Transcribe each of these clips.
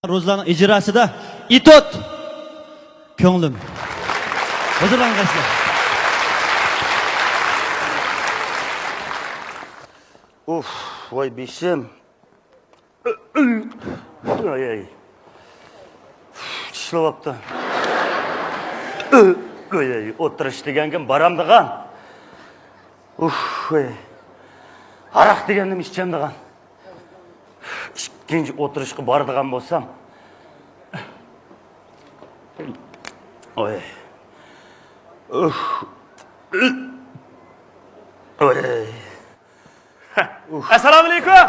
Rozlarning ijrosida itot ko'nglim. Huzurlaringizda. Uf, voy beshim. Ay. Tishlayapti. Ay, o'tirish degan baramdigan. Uf, ay. Aroq degandim ichchamdigan. Ikkinchi o'tirishga boradigan bo'lsam. Oy. Uf. Oy. Assalomu alaykum.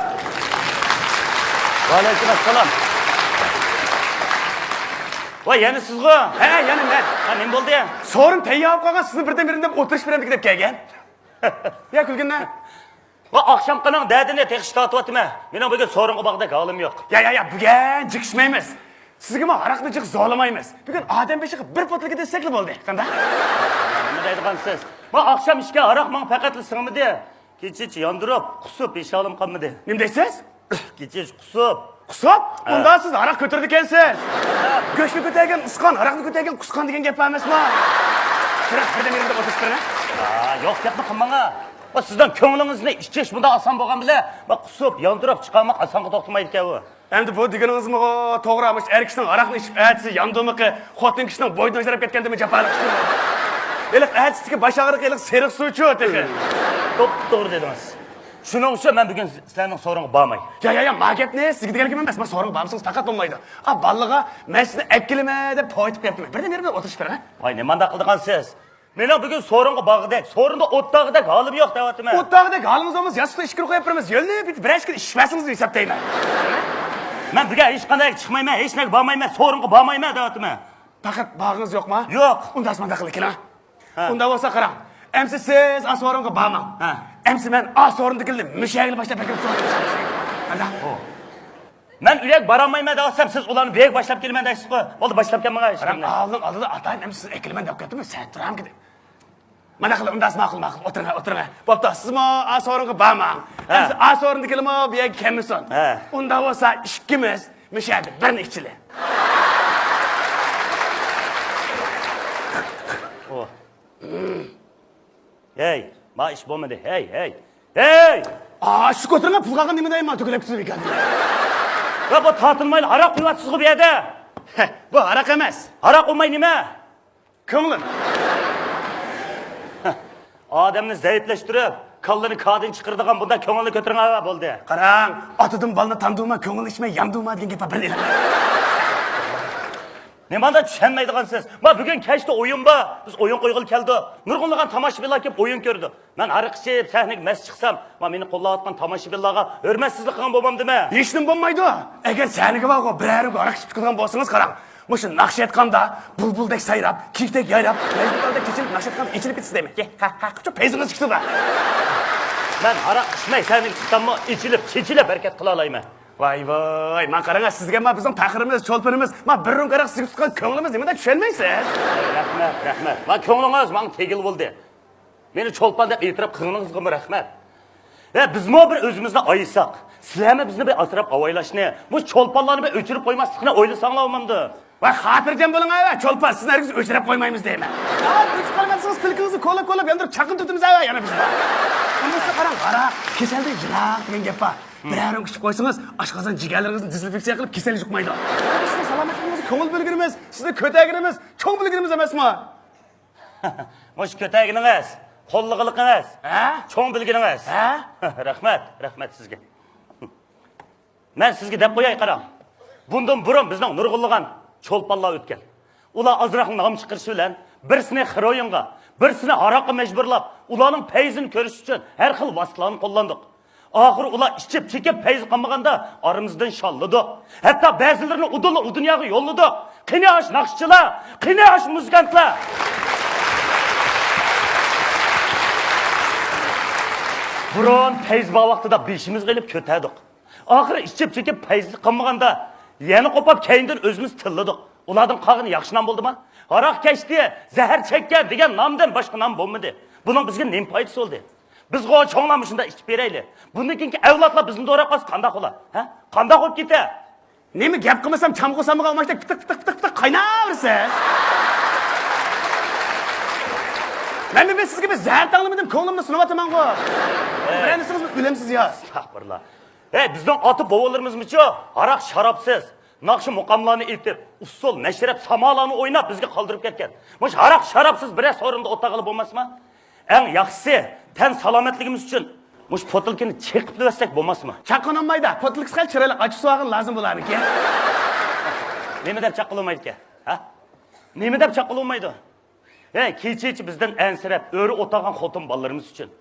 Va alaykum assalom. Voy, yana sizga? Ha, yana men. Ha, nima bo'ldi ya? So'rim tayyor qolgan, sizni birdan-birdan deb o'tirish bilan deb kelgan. Ya kulgindan. Va oqshom qiling dadini texish tortyapman. Mening bugun so'ringa bog'da holim yo'q. Ya, bugun jiqishmaymiz. Sizga men aroqni jiq zolimaymiz. Bugun odam beshiga bir potliga desakli bo'ldi. Qanday? Nima deydigansiz? Va oqshom ishga aroq men faqatli singmidi. Kechich yondirib, qusib esholim qolmadi. Nima deysiz? Kechich qusib. Qusab? Unda siz aroq ko'tardi ekansiz. Go'shtni ko'targan usqon, aroqni ko'targan qusqon degan gap emasmi? Birdan-birdan deb o'tirishtirna. Yo'q gapni qilmanga. Va sizdan ko'nglingizni ichish bunda oson bo'lgan bilan, va qusib yondirib chiqarmoq osonga to'xtamaydi ekan u. Endi bu deganingizmi to'g'rimish? Er kishining aroqni ichib aytsa, yondimiki, xotin kishining bo'ydan ajrab ketgandimi japalik ishlar. Eliq aytishiga bash og'riq, eliq seriq suvchi o'tadi. To'g'ri dedingiz. Shuning uchun men bugun sizlarning so'ringa bormay. Ya, ma gapni sizga deganim emas. Men so'ring borsangiz faqat bo'lmaydi. Balliga men sizni akkilima deb poyitib qo'yibman. Birdan-birdan o'tirish bera. Voy, nimanda qildigansiz? Mening bugun so'ringa bog'idek, so'rinda o'tdog'idek holim yo'q deyapman. O'tdog'idek holimiz bo'lmasa, yasukda ish kirib qo'yib turamiz. Yo'lni bitib bir ishga ishmasingiz deb hisoblayman. Men bugun hech qanday chiqmayman, hech narsa bormayman, so'ringa bormayman deyapman. Faqat bog'ingiz yo'qmi? Yo'q. Unda asmanda qiling. Unda bo'lsa qarang. Emsi siz asvoringa bormang. Emsi men asvorindikilni mushagini boshlab kelib Ana. Men uyga borolmayman desam, siz ularni bek boshlab kelman deysiz-ku. Bo'ldi, boshlab kelmagay. Oldida atayim, men siz ekilman deb ketdim, sen turam gidi. Mana qilib undas ma'qul, o'tiring. Bo'pti, sizmi asvoringa bormang. Emsi asvorindikilmi bek kelmasin. Unda bo'lsa ikkimiz mushagini birini ichili. Hey, ma ish bo'lmadi. Hey. Shu ko'tarilgan pul qolgan nima deyman, to'kilib ketdi ekan. Va bu tortilmayli aroq quyapsiz bu yerda. Bu aroq emas. Aroq olmay nima? Ko'nglim. Odamni zaiflashtirib, kallini qadin chiqirdigan bunda ko'ngilni ko'taringlar bo'ldi. Qarang, otidim balni tanduma, ko'ngil ichmay yamduma degan gap bir. Nimanda tushunmaydigansiz? Ma bugun kechda o'yin bor. Biz o'yin qo'yg'il keldi. Nurg'unlagan tomoshabinlar kelib o'yin ko'rdi. Men ariq ichib, sahnaga mas chiqsam, meni qo'llayotgan tomoshabinlarga hurmatsizlik qilgan bo'lmamdimi? Hech nima bo'lmaydi. Agar sahnaga borib, birari ariq ichib chiqgan bo'lsangiz, qarang. Mushu naqsh etganda bulbuldek sayrab, kiyikdek yayrab, mezbonda kechilib naqsh etganda ichilib ketsa deyman. Qachon payzingiz chiqdi-da. Men ariq ichmay sahnaga chiqsammi, ichilib, chechilib harakat qila olayman. Voy, men qarang, sizga men bizning faxrimiz, cho'lpinimiz, men bir rum qaraq sizga tutgan ko'nglimiz nimada tushunmaysiz? Rahmat. Va ko'nglingiz menga tegil bo'ldi. Meni cho'lpan deb e'tirof qilganingizga rahmat. Bizmi bir o'zimizni oysak, sizlarmi bizni bir asrab avaylashni, bu cho'lpanlarni bir o'chirib qo'ymaslikni o'ylasanglar olmamdi. Va xotirjam bo'ling, cho'lpan, sizni hargiz o'chirib qo'ymaymiz deyman. O'chirib qolmasangiz, tilkingizni qo'lab yondirib chaqib tutimiz yana biz. Unda qarang, kasaldan yiroq degan gap bor. Birarim kichib qo'ysangiz, oshqozon jigarlaringizni dezinfeksiya qilib kasallik yuqmaydi. Sizning salomatligingizga ko'ngil bilgirimiz, sizning ko'tagirimiz, cho'ng bilgirimiz emasmi? Mosh ko'tagingiz, qo'llig'iligingiz, cho'ng bilginingiz. Rahmat sizga. Men sizga deb qo'yay qarang. Bundan burun bizning nurg'unlagan cho'lpanlar o'tgan. Ular azroq nom chiqarish bilan birisini xiroyinga, birisini aroqqa majburlab, ularning fayzini ko'rish uchun har xil vositalarni qo'llandik. Oxiri ular ichib chekib fayz qilmaganda aramizdan sholladi. Hatto ba'zilarini u dunyoga yo'lladi. Qinash naqshchilar, qinash muzikantlar. Burun fayz bor vaqtida beshimizga ilib ko'tardik. Oxiri ichib chekib fayz qilmaganda yana qo'pab keyindan o'zimiz tilladik. Ulardan qolgani yaxshi nom bo'ldimi? Aroq kechdi, zahar chekkan degan nomdan boshqa nom bo'lmadi. Buning bizga nima foydasi bo'ldi? Biz cho'nglarni shunda ichib beraylik. Bundan keyingi avlodlar bizni do'rab qolsa qanday bo'lar? Qanday bo'lib ketadi? Nemi gap qilmasam chamg'u samg'a olmashda pitik qaynaversa. Men sizga bir zar tanglamadim, ko'nglimni sunavaman-ku. Birinchisiz bilimsiz ya. Estağfurullah. Bizden atı bovalarımızmıçı, arak şarapsız, nakşı mukamlarını itip, usul, neşrep, samalarını oynap bizge kaldırıp ketken. Muş arak şarapsız bire sorunda ota kalıp olmaz mı? En yaxşısı, ten salametligimiz için, muş potulkini çekip versek olmaz mı? Chaqonolmaydi. Potlik qil chirayli ochiq suvag'in lazım bo'larmi-ki? Nemi dep çakılmaydı ki? Ha? Nemi dep çakılmaydı? Kechi bizden ensirep, öğrü otağın xotun ballarımız için.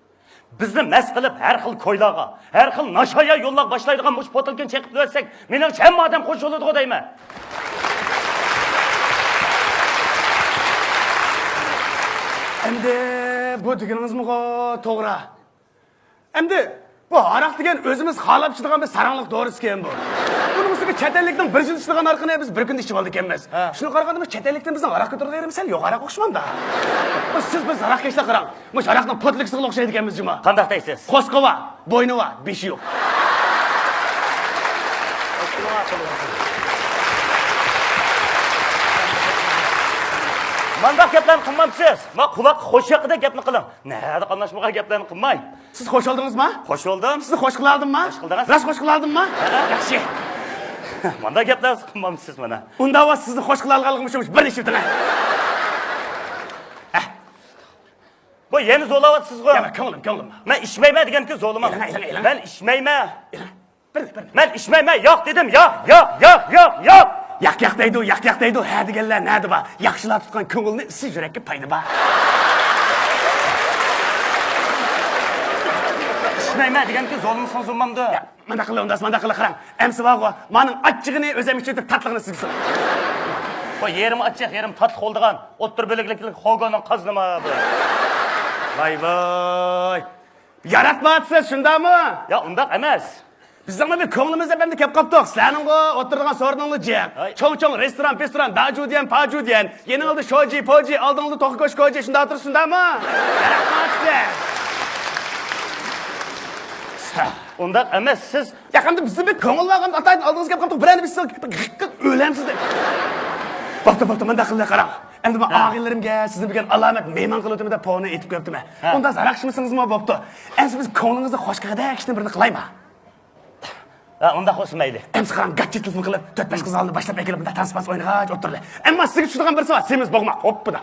Bizni mest qilib har xil ko'ylarga, har xil nashaya yo'llab boshlaydigan mush potilkini chekib bersak, meningcha hamma odam qo'shiladi deyman. Endi bu deganingizmi to'g'ri. Endi bu aroq degan o'zimiz xohlab ichadigan bir saranliq dorisi ekan bu. Buning ustiga chet ellikdan bir yil ichadigan aroqni biz bir kunda ichib oldik emas. Shuni qaraganda chet ellikdan bizning aroq ko'targanimiz sal yo'q aroq o'xshamanda. Siz biz aroq kechlar qarang. Mush aroqning potliksiga o'xshaydi ekanmiz juma. Qanday deysiz? Qo'sqova, bo'ynova, beshi yo'q. Mandaq gaplarni qilmamsiz. Men quloq xo'sh haqida gapni qiling. Nada qanlashmagan gaplarni qilmang. Siz xo'sh oldingizmi? Xo'sh oldim. Sizni xo'sh qilardimmi? Xo'sh qildingiz. Ras xo'sh qilardimmi? Yaxshi. Mandaq gaplarni qilmamsiz mana. Unda va sizni xo'sh qilarganligim uchun bir ishimdan. Bu yeni zo'lavyapsiz-ku. Yana ko'nglim. Men ishmayman deganku zo'laman. Elang. Men ishmayman. Bir. Men ishmayman. Yo'q dedim. Yo'q. Yak deydi, ha deganlar nadi ba? Yaxshilab tutgan ko'ngilni siz yurakka payda ba. Ishmayman deganku zo'lmisiz zo'lmamdi. Mana qila qarang. Emsi vaqo, mening achchig'ini o'zim ichib tatlig'ini sizga so'ray. Bu yerim achchiq, yerim tatliq oldigan, o'ttir bo'liklik xo'goning qaznima bu. Voy. Yaratmayapsiz, shundami? Ya undaq emas. Bizning bir ko'nglimizda bende kelib qoldik. Sizlarning o'tirgan so'rningni jiq. Cho'ng restoran, dajudiyan, pajudiyan, yeningizda shoji, poji, oldingizda to'qi ko'sh koji, shunda o'tirib shundami? Yaratmayapsiz. Undaq emas, siz Yaqinda bizni bir ko'ngil vaqam ataydan oldingizga kelib qoldik. Birani biz o'lamsiz deb. Bo'pti, menda qildi qarang. Endi men og'inlarimga sizni bilgan alomat mehmon qilib o'tdim deb poni etib qo'yibdim. Unda zaraqshmisingizmi bo'pti? Endi biz ko'nglingizni xo'sh qilganda ishni birini qilaymi? unda qo'smaydi. Endi qarang, gachchi telefon qilib 4-5 qiz oldi boshlab kelib bunda tanspans o'ynagach o'tirdi. Ammo sizga tushadigan birisi bor, semiz bo'g'ma, hoppida.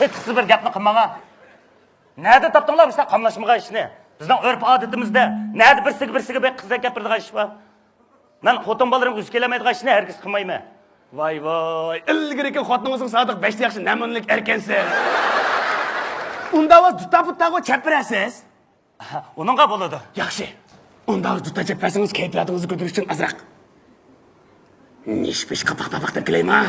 Hech bir gapni qilmama. Nada topdinglar bizda qamlashmagan ishni? Bizning urf odatimizda nada birsiga bir qizga gapiradigan ish bor. Men xotin bolalarga o'zi kelmaydigan ishni hargiz qilmayman. Voy, ilgiriki xotiningizning sodiq 5 yaxshi namunlik erkansiz. Unda o'z tutaputdago chapirasiz. Uningga bo'ladi. Yaxshi. Unda o'z tuta chapasingiz kayfiyatingizni ko'tarish uchun azroq. Nish-pish qapoq deb kelayman.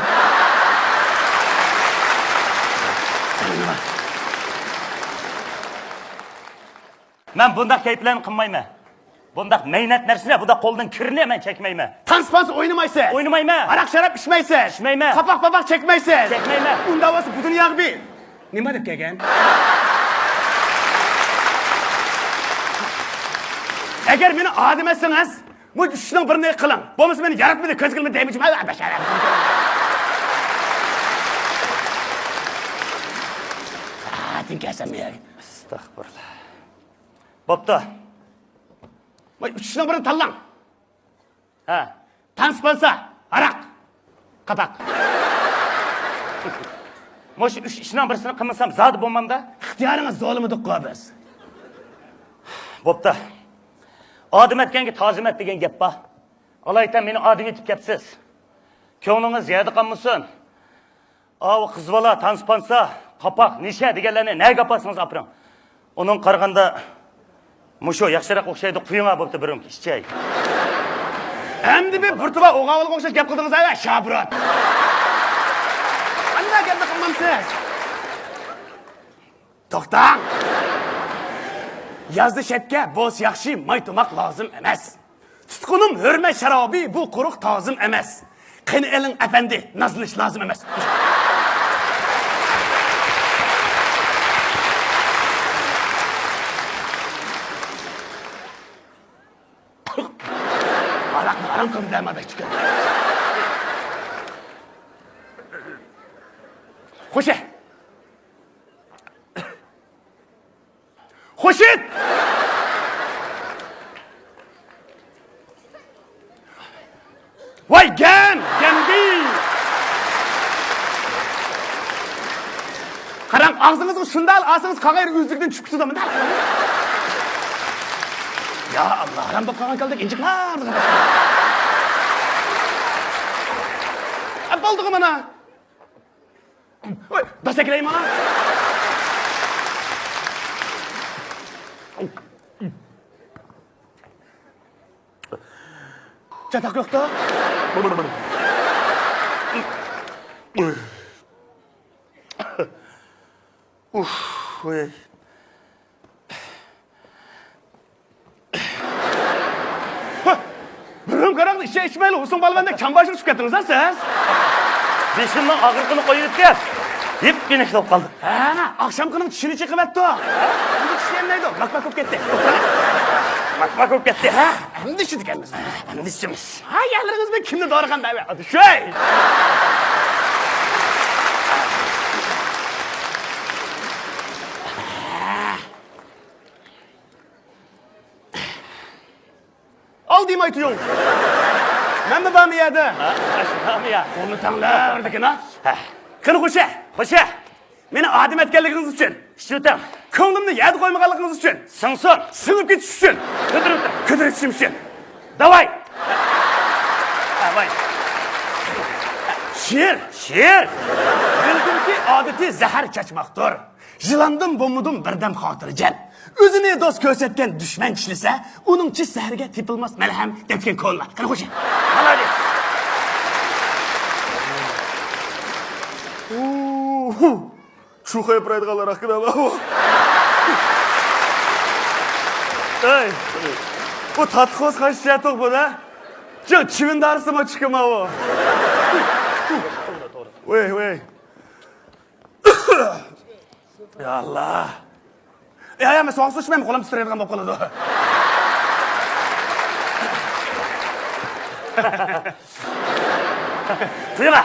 Men bundaq kayflarni qilmayman. Bundaq mehnat narsani, bunda qo'ldan kirni men chekmayman. Tanspans o'ynamaysiz. O'ynamayman. Aroq sharab ichmaysiz. Ichmayman. Qapoq chekmaysiz. Chekmayman. Unda o'z butun yog'bi. Nima deb kelgan? Agar meni odim etsangiz, bu ishning birini qiling. Bo'lmasa meni yaratmaydi, ko'z qilmay deymichim. Bashara. Tinkasam men. Astagfirullah. Bo'pti. Voy, ishning birini tanlang. Ha. Tanspansa, aroq, qapoq. Mo'sh ishning birisini qilmasam zodi bo'lmamda. Ixtiyoringiz zo'limidik qo'yamiz. Bo'pti. Odim etganga tozim et degan gap bor. Alaytan meni odim etib kelibsiz. Ko'nglingiz yerda qolmasin. Av qiz bola tanspansa, qapoq, nisha deganlarni nega opasingiz apiring. Uning qaraganda musho yaxshiroq o'xshaydi, quyinga bo'pti birim ishchay. Endi bir burtuba o'g'avliga o'xshash gap qildingiz ayva, Shabrot. Qanday gapni qilmamsiz? To'xtang. Yazdi shetga bo'z yaxshi, maytumaq lozim emas. Tutqunim hurmat sharobi bu quruq tozim emas. Qani eling afandi, nazlish lozim emas. Alakını aram kıldı demadık çıkın. Hoşe. Hoşit! Vay gen! Gen değil! Karang ağzınızı şundal asınız kağayır üzlükten çıkısı da mı? Ya Allah, aram da kağan kaldık, incik var. Bulduk bana. Das ekleyin bana. Çatak yok da. Oy. Bürüm karanlık işe içmeyle olsun balvanda kambaşlık çıkarttınız ha siz? Beşimden ağırkını koyup gel. Hep güneşli olup kaldı. Ha, akşam kınım çişini çıkıverdi o. Şimdi çişleyen neydi o? Bak olup gitti. Bak olup gitti. Ha, hem dişi dikenimiz. Hem dişimiz. Ha, yerleriniz ben kimde doğru kan be? Hadi şey. Al diyeyim aytıyorum. Ben mi bana yedi? Ha, aşkım ya. Onu tanlar dikin ha. Kını kuşa. Hoşa. Meni adım etkenliginiz için. Şutam. Ko'nglimni yedi qo'ymaganingiz uchun. Singson. Singib ketish uchun. Ko'tarishim uchun. Davay. Davay. She'r. She'r. Bildimki odatiy zahar chachmoqdir. Jilandim bo'lmadim birdam xotirjam. O'zini do'st ko'rsatgan dushman tishlasa, uningchi zahriga tepilmas malham debgan ko'llar. Qani qo'sha. Молодец. Shu qo'yib haqida bu. Ey. Bu tatqos qancha to'q bu da? Jo'q, chivin darsimi chiqma bu. Voy. Ya Allah. Ya, men so'q sushmayman, qo'lim titraydigan bo'lib qoladi. Tuyma.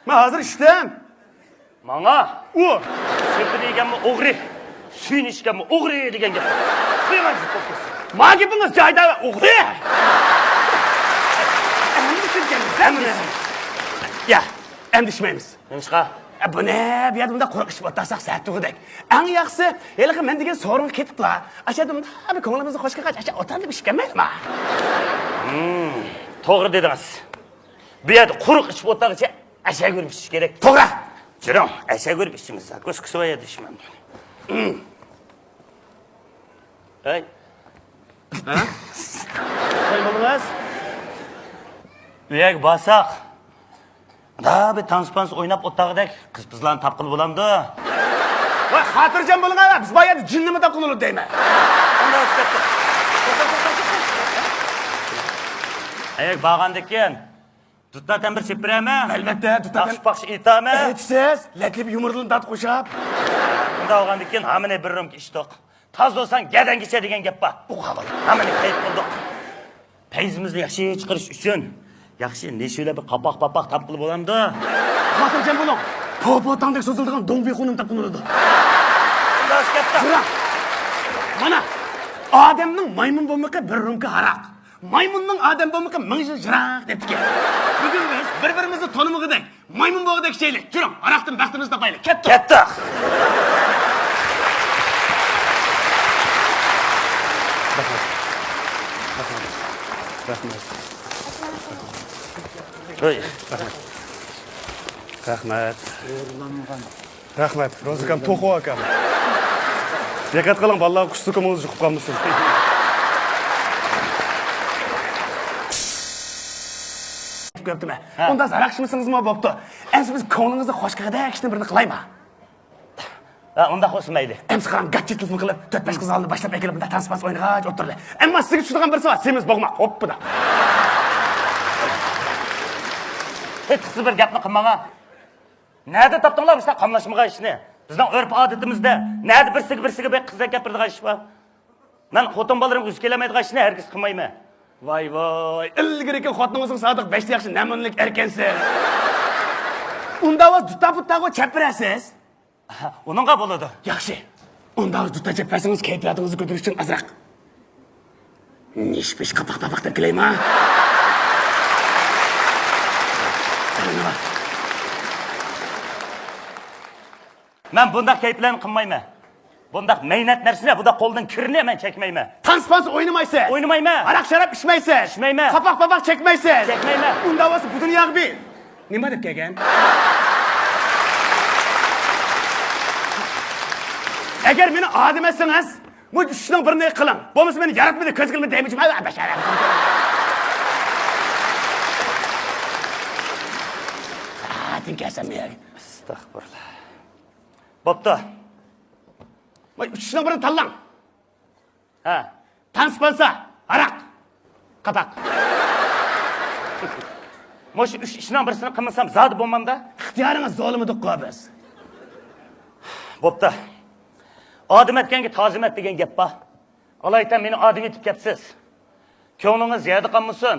Men hozir ishdim. Manga. U. Söpü deganmi o'g'ri. Suyunishganmi o'g'ri degan gap. Tuyma. Ma gapingiz joyida o'g'ri. Endi ya, endi ishmaymiz. Nimishqa? Bu ne? Bir yerdimde quruq ish o'ttirsak satug'idek. Eng yaxshisi, haliga men degan sovrin ketiblar. Ashadimda bir ko'nglimizni qo'shga qach, asha o'tirib ishib kelmaydimi? To'g'ri dedingiz. Bu yerda quruq ichib o'tirguncha asha ko'rib ichish kerak. To'g'ri. Jirom, asha ko'rib ichimiz. Ko'z qisvoya deyishman. Hey. Qo'y bo'ldingiz? Uyak basaq. Da bir tanspans o'ynab o'tag'idek qiz-qizlarni tapqil bo'lamdi. Voy, xotirjam bo'ling, biz bu yerda jinnimi deb qilib deyman. Unda o'tdi. Ayak bağandıkken, tutlardan bir sepireme. Albatta, tutatan. Akşpakş itame. Aytsiz, latlib yumurtini dat qo'shib. Bunda olgandıkken hamine bir römk iştok. Taz olsan geden geçe degen gap bak. Bu havalı. Hamine kayıp bulduk. Peyzimizni yaxshi chiqarish uchun yaxshi neshula bir qapoq tap qilib olamdi. Xotirjam bo'ling. Popotandek so'zildigan do'ngbeqo'nim deb qiladi. Bunday gapda. Qara. Mana odamning maymun bo'lmoqqa bir rumka haraq. Maymunning odam bo'lmoqqa ming yil jiroq debdi. Bugun biz bir-birimizni tanimagidek, maymun bo'lgidek şeylik. Juring, haraqdan baxtimizni topaylik. Ketdik. Ketdik. Rahmat. Oy. Rahmat. Rahmat. Rozikam to'qib akam. Diqqat qiling, bolalar qush sukumingizni yuqib qolmasin. Ko'pdimi? Unda zaraqshimizmi bo'pti. Endi biz ko'nglingizni xo'shqagida ishni birini qilaymi? Unda xo'smaydi. Endi qaram gachchi telefon qilib, 4-5 qiz oldi boshlab kelib, bunda tanspans o'ynagach o'tirdi. Ammo sizga tushadigan bir soat semiz bo'lma. Hoppada. Hech qisi bir gapni qilmagan. Nerede tapdinglar bizlar qamlashmagan ishni? Bizning urf odatimizda nerede birsiga bir qizga gapiradigan ish bor? Men xotin bolalarga o'zi kelamaydigan ishni herkes qilmayman. Vay vay. İlgiriki xotiningizning sodiq 5 yaxshi namunlik erkansiz. Unda siz duta-putta chapirasiz. Onunğa bo'ladi. Yaxshi. Unda siz duta chapasingiz kayfiyatingizni ko'tarish uchun azroq. Nish-pish qapoq-papoq deb kelaymi? Men bundaq kayflarni qilmayman. Bundaq mehnat narsani, bunda qo'ldan kirini men chekmayman. Tanspans o'ynamaysiz. O'ynamayman. Aroq sharab ichmaysiz. Ichmayman. Qapoq-papoq chekmaysiz. Chekmayman. Unda siz bu dunyoga nima deb kelgan? Agar meni odam etsangiz, bu ishning birini qiling. Bo'lmasa meni yaratmaydi, ko'z qilmaydi demoqchiman. Bashara. Tinkasan men. Astagfirullah. Bo'pti. Voy, ishning birini tanlang. Ha. Tanspansa, aroq, qapoq. Mo'sh ishning birisini qilmasam zodi bo'lmamda. Ixtiyoringiz zolimidek qo'yamiz. Bo'pti. Odim etganga tozim et degan gap bor. Alaytan meni odim etib kelibsiz. Ko'nglingiz yerda qolmasin.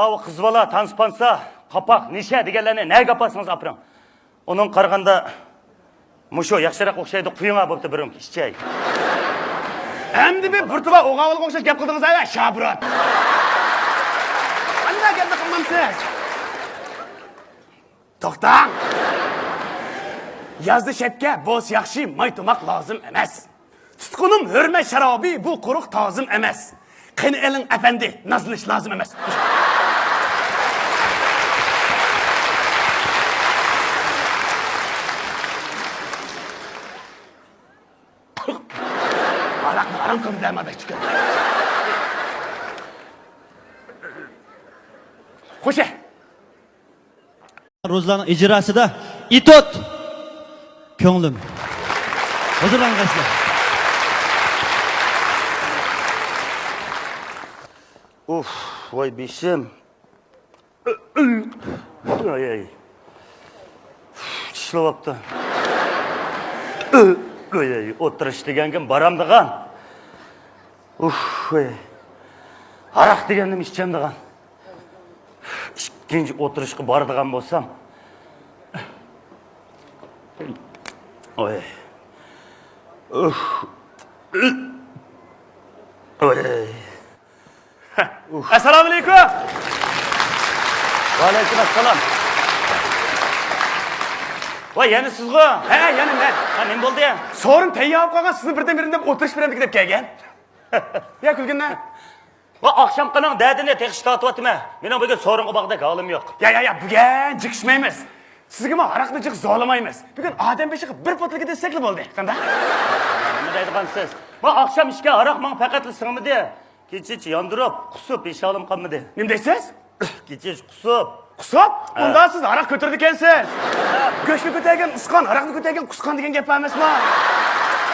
Avu qiz bola tanspansa, qapoq, nisha deganlarni nega opasangiz opiring. Uning qaraganda musho yaxshiroq o'xshaydi, quying'a bo'pti birim ishchay. Endi bir burtuba o'g'avliga o'xshash gap qildingiz aya, Shabrat. Qanday gapni qilmamsiz? To'xtang. Yazdi shetga bo'z yaxshi maytumaq lozim emas. Tutqunim hurmat sharobi bu quruq tozim emas. Qani eling afandi, nazlanish lozim emas. Aram qilib damadak chiqadi. Xo'sh. Rozlarning ijrosida itot ko'nglim. Huzurlangaysizlar. Uf, voy beshim. Ay ay. Tishlayapti. Ay ay, o'tirish degangan baramdigan. Uf, voy. Aroq degandim ichchamdigan. Ikkinchi o'tirishga boradigan bo'lsam. Oy. Uf. Oy. Assalomu alaykum. Va alaykum assalom. Voy, yana sizga? Ha, yana men. Ha, nima bo'ldi ya? So'rin tayyor qolgan sizni birdan birin deb o'tirish bilan deb kelgan. Ya kulgindan. Va oqshom qanaq dadini tegish tortyapman. Mening bugun so'ringa bog'dagi holim yo'q. Ya, bugun jiqishmaymiz. Sizga men aroqni jiq zolimaymiz. Bugun odam beshiga bir potilga desakli bo'ldi. Qanday? Nima deydigansiz? Va oqshom ishga aroq men faqat singmidi. Kechich yondirib, qusib esholim qolmadi. Nima deysiz? Kechich qusib. Qusib? Unda siz aroq ko'tardi ekansiz. Go'shtni ko'targan usqon, aroqni ko'targan qusqon degan gap emasmi?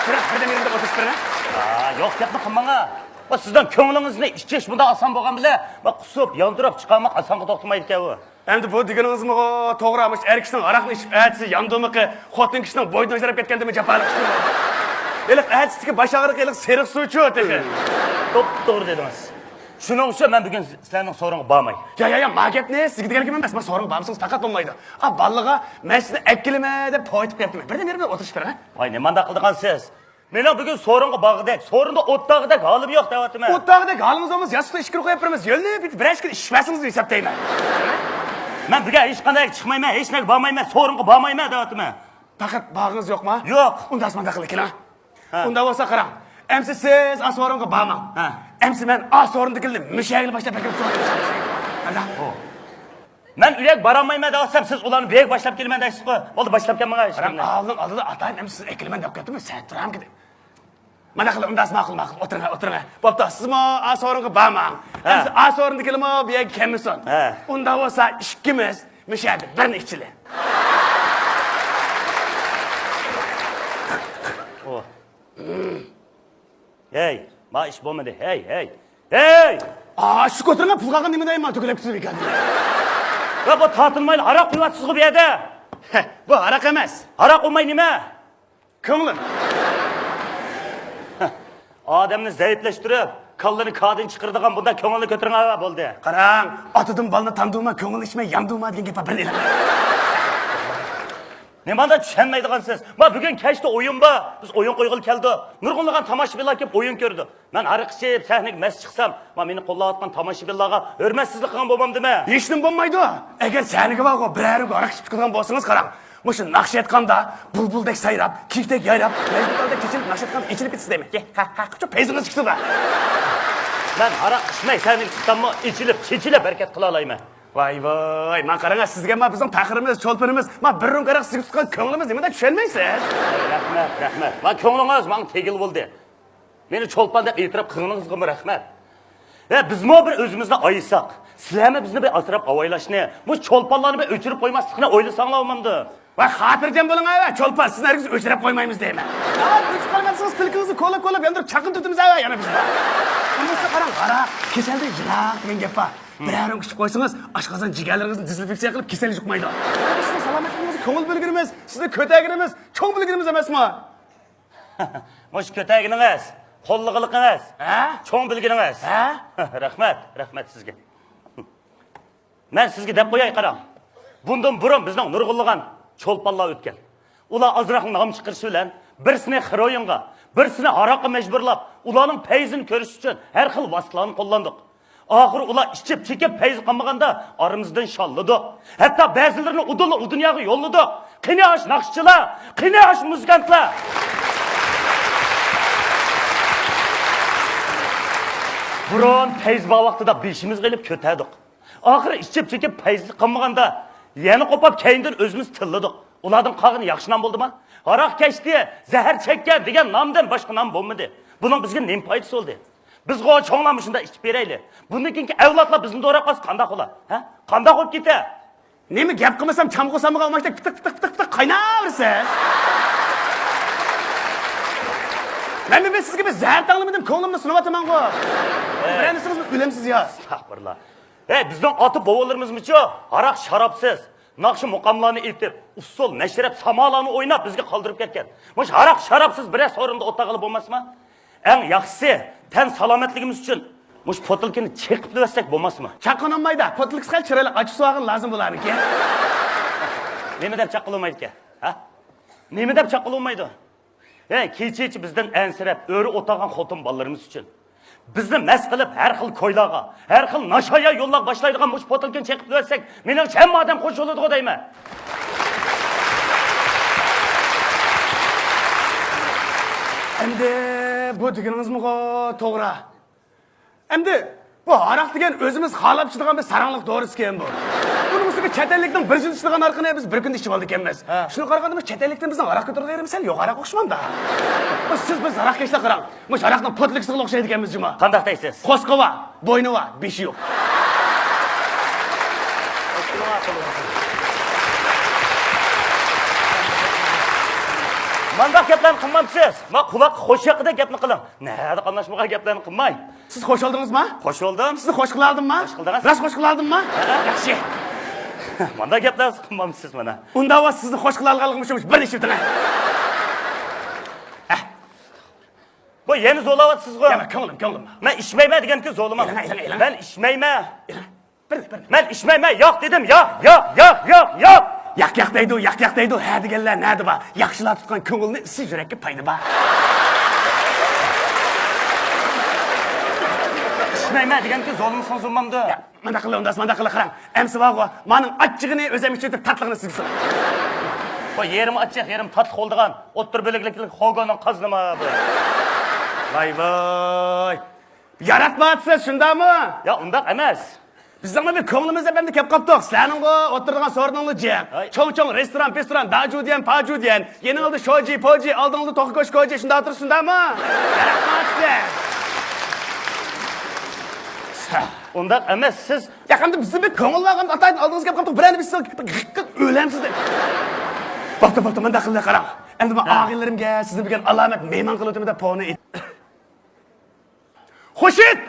Biroq birdan birin deb o'tirishtirma. Yo'q gapni qilmanga. Va sizdan ko'nglingizni ichish bunda oson bo'lgan bila, va qusib yondirib chiqarmoq osonga to'xtamaydi ekan u. Endi bu deganingizmi to'g'rimish? Er kishining aroqni ichib atsi, yondimiqi, xotin kishining bo'ydan ajrab ketgandimi japalik ishlar. Eliq atsiga bash og'riq, eliq seriq suvchi o'tadi. To'g'ri dedingiz. Shuning uchun men bugun sizlarning so'ringa bormay. Ya, ma gapni sizga deganim emas. Men so'ringa borsangiz faqat bo'lmaydi. Balliga men sizni akkilima deb qo'yib qo'yapman. Birdan birin o'tirish bera. Voy, nimanda qildigansiz? Mening bugun so'ringa bog'idek, so'rinda o'tdag'idek holim yo'q deyapman. O'tdag'idek holimiz bo'lmasa, yasukda ish qilib qo'yapmiz. Yo'lni bir kun ishmasingiz deb hisoblayman. Men bugun hech qanday chiqmayman, hech narsa bormayman, so'ringa bormayman deyapman. Faqat bog'ingiz yo'qmi? Yo'q. Unda asmanda qiling. Unda bo'lsa qarang. Emsi siz asoringa bormang. Emsi men asorindikilarni mushagini boshlab kelib Qanda? Men uyak borolmayman desam, siz ularni bek boshlab kelman deysiz-ku. Bo'ldi, boshlab kelmanga ishimni. Qarang, oldida atayim, emsi siz ekilman deb ketdimi? Sen turam ki. Mana qilib, unda ma'qul. O'tiring. Bo'pti, sizmi asoringa bormang. Emsi asorindikilarmi bu yerga kelmasin. Unda bo'lsa ikkimiz mushagini birini ichili. Hey, ma ish bo'lmadi. Hey. Shu ko'tarilgan pul qolgan nima deyman, to'kilib ketib ekan. Va bu tortilmayli aroq quyapsiz-ku bu yerda. Bu aroq emas. Aroq olmay nima? Ko'nglim. Odamni zaiflashtirib, Kallını kadın çıkırdıgan bunda köngülünü götürün ava boldu. Qarang, otadan balını tanıdığıma, köngül içmey yandığıma degan gap bir Nemanda düşenmeydigan siz. Ma bugün keşte oyun ba. Biz oyun koygul keldi. Nurgulluğun tamaşabilar kep oyun gördü. Ben arıq içip sahnek mes çıksam, ma meni qo'llayotgan tomoshabinlarga hurmatsizlik qilgan bo'lmam dema. Hech nim bo'lmaydi. Agar saniga borib birari araq ichib chiqadigan bo'lsangiz qarang. Mushu naqsh aytganda bulbuldek sayrab, kiyikdek yayrab, mezgildek kechilib naqsh aytganda ichilib ketsa deyman. Qaqqa pezingiz chiqdi da. Ben araq içmey sahnek çıksammi, içilib, chechilib harakat qila olayman. Voy, men qarang, sizga ma bizning taxirimiz, cho'lpinimiz, ma bir rum qaraq sigir tutgan ko'nglimiz nimada tushunmaysiz? Rahmat. Ma ko'nglingiz men tegil bo'ldi. Meni cho'lpan deb e'tirof qilganingizga rahmat. Bizmi bir o'zimizni ayısak, sizlarmi bizni bir asrab avaylashni, bu cho'lpanlarni bir o'chirib qo'ymaslikni o'ylasanglar bo'lmamdi. Va xotirjam bo'ling ava, cho'lpan sizni hargiz o'chirib qo'ymaymiz deyman. Uch qolgansiz tilkingizni ko'lab yandirib chaqin tutimiz ava yana bizda. Bunisi qarang, qaraq, kasalda yiroq degan gap bor. Birarım küçük koysanız aşkazan ciğerlerinizin dezinfeksiya qilib kesel yuqmaydi. Sizning salomatligingizni ko'ngil bilgirimiz, sizning ko'tagirimiz, cho'ng bilgirimiz emasmi? Mush ko'tagingiz, qo'llig'iligingiz, cho'ng bilginingiz. Rahmat sizga. Men sizga deb qo'yay qarang. Bundan burun bizning nurg'ulligan cho'lpanlar o'tgan. Ular azroq nom chiqarish bilan birsini xiroyinga, birsini aroqqa majburlab, ularning feyzini ko'rish uchun har xil vositalarni qo'llandik. Ahir ular içip çekip feyz qilmaganda aramızdan şalladı. Hatta bazılarını u dunyoga yolladı. Qani aş naqshchilar, qani aş muzikantlar. Burun feyz ba vaqtida beshimiz qilib ko'tardik. Ahir içip çekip feyz qilmaganda yana qopab keyindan o'zimiz tilladik. Ulardan qag'ini yaxshi nom bo'ldimi? Aroq kechdi, zahar chekkan degan nomdan boshqa nom bo'lmadi. Buning bizga nima foydasi bo'ldi? Biz qo'y cho'nglamışında içip bereyli. Bundan keyingi avlodlar bizni do'rab qolsa qanday qolar? Ha? Qanday qolib ketdi? Nima gap qilmasam cham qo'samga almashda pitik qaynaversin. Men sizga bir zahar tanlamadim, ko'nglimni sinayapman-ku. Bilansizmi, bilamsiz ya. Astagfirullah. Bizning ota bobolarimiz-michu aroq sharobsiz, naqshi muqamlarni aytib, usul, mashrab, samolarni o'ynab bizga qoldirib ketgan. Mush aroq sharobsiz biroz o'rinda o'tag'ili bo'lmasmi? Eng yaxshisi tan salomatligimiz uchun mush potilkini chekib durasak bo'lmasmi? Chaqonolmaydi. Potilkis qal chiroyli ochiq suvag'in lozim bo'larki. Nima deb chaqilmaydi-ki? Ha? Nima deb chaqilmaydi? Kecha bizdan ansirab, o'ri o'tagan xotin bolalarimiz uchun bizni mas qilib har xil ko'ylarga, har xil nashaya yo'llar boshlaydigan mush potilkini chekib durasak, mening hamma odam qo'shiladi deyman. Endi bu deganingizmi to'g'ri. Endi bu aroq degan o'zimiz xohlab ichadigan bir saranliq dorisi ekan bu. Buning ustiga chet ellikdan bir yil ishlagan aroqni biz bir kunda ichib oldik ekanmiz. Shuni qaraganda biz chet ellikdan bizning aroq ko'targanimiz sal yo'q aroq o'xshamanda. Siz biz aroq kechda qarang. Mush aroqning potlisiga o'xshaydi ekanmiz juma. Qanday deysiz? Qo'sqova, bo'ynova, beshi yo'q. Mandaq gaplarni qilmamsiz. Men quloq xo'shaqida gapni qiling. Nada qandoshmagan gaplarni qilmay. Siz qo'sh oldingizmi? Qo'sh oldim. Sizni qo'sh qilardimmi? Qo'sh qildingiz. Ras qo'sh qilardimmi? Yaxshi. Mandaq gaplarni qilmamsiz mana. Unda va sizni qo'sh qilarganligimiz bir necha tana. Bu yeni zo'lavyapsiz-ku. Yana ko'nglim. Men ishmayman deganku zo'lama. Elang. Men ishmayman. Bir. Men ishmayman. Yo'q dedim. Yo'q. Yak deydi. Ha deganlar nadi ba? Yaxshilar tutgan ko'ngilni siz yurakka payda ba. Ishmayman deganku zo'limsan zo'mamda. Manda qila qarang. Emsi bog'o, mening achchig'ini o'zim ichib tatligini sizga. Bu yerim achchiq, yerim tatli qo'ldigan, o'ttir bo'liklik xo'goning qaznima bu. Voy. Yaratmayapsiz, shundami? Ya undaq emas. Bizning bir ko'nglimizda bende kep qopdiq. Sening o'tirgan so'rningni jiq. Cho'ng restoran, dajudiyan, pajudiyan. Yeni oldi shoji, poji, oldingda to'qiqo'sh koji, shunda o'tirishundami? Yaratmayapsiz. Undaq emas siz. Yaqinda bizni bir ko'ngillarga ataydi oldingizga qopdiq. Birani biz o'lamsiz deb. Bo'pti, menda qildi qarang. Endi men og'inlarimga sizni bilgan alomat mehmon qilib o'tdim deb poni. Xo'shit!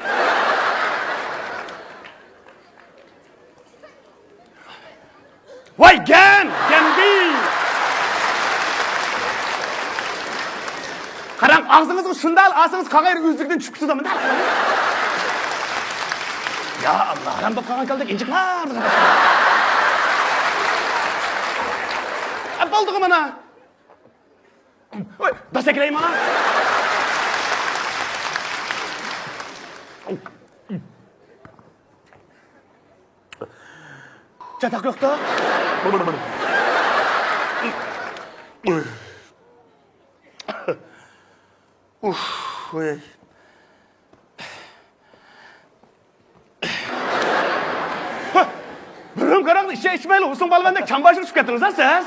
Voy Gambi! Qarang, Ağzınızı şundal asınız kağayır üzlükten çıkısı da mı? Ya Allah, lan bu kağan kaldık incik vardı. Baldığı bana. Bas ekleyeyim ona. Çatak yok da. Oy. Bürüm karanlık işe içmeyle olsun balvanda kambaşını çıkarttınız ha siz?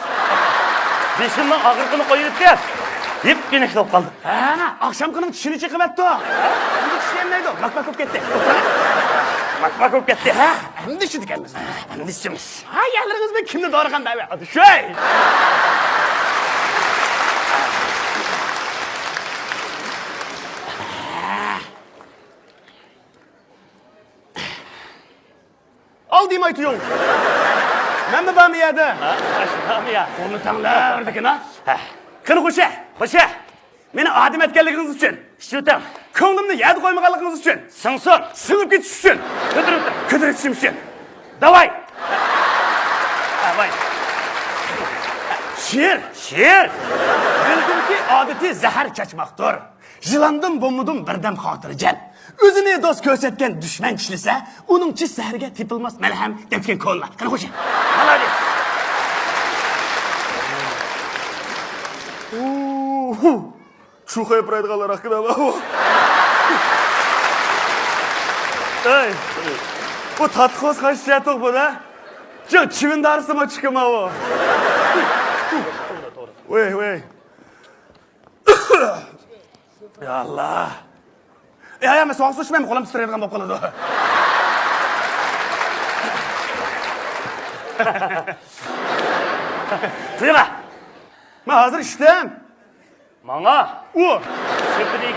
Beşimden ağırlığını koyup gel. Yip güneş olup kaldı. Ha, akşam kının çişini çıkıp etti o. Şimdi çişleyen neydi o? Bak gitti. Bak olup gitti. Ha, hem de işi dikenimiz. Hem dişimiz. Ha, yerleriniz ben kimle doğrakan da be. Hadi şey. Al diyeyim aytıyorsun. Ben mi bana yedi? Ha, aşkına mı ya? Onu tanılar dikin ha. Ha. Kını kuşa. Hoşça. Meni adim etkenliginiz için. Şutam. Ko'nglimni yedi koymaganligingiz için. Sınsun. Singib ketish uchun. Kötürüp. Qidirishim uchun. Davay. Davay. She'r. Şiir. Bildimki odatiy zahar chachmoqdir. Jilandim bo'lmadim birdam xotirjam. O'zini do'st ko'rsatgan dushman kishlasa, uningchi saharga tepilmas malham debgan ko'llar. Qani qo'sha. Молодец. Shu qo'yib haqida bu. Ey. Bu tatxoz qashiyatoq bu da. Jo'q, chivin darsima chiqma bu. Voy. Ya Allah. Ya, men so'q sushmayman, qo'lim titraydigan bo'lib qoladi. Tuyma. Men hozir ishdam. Mana. U. Süpürüğü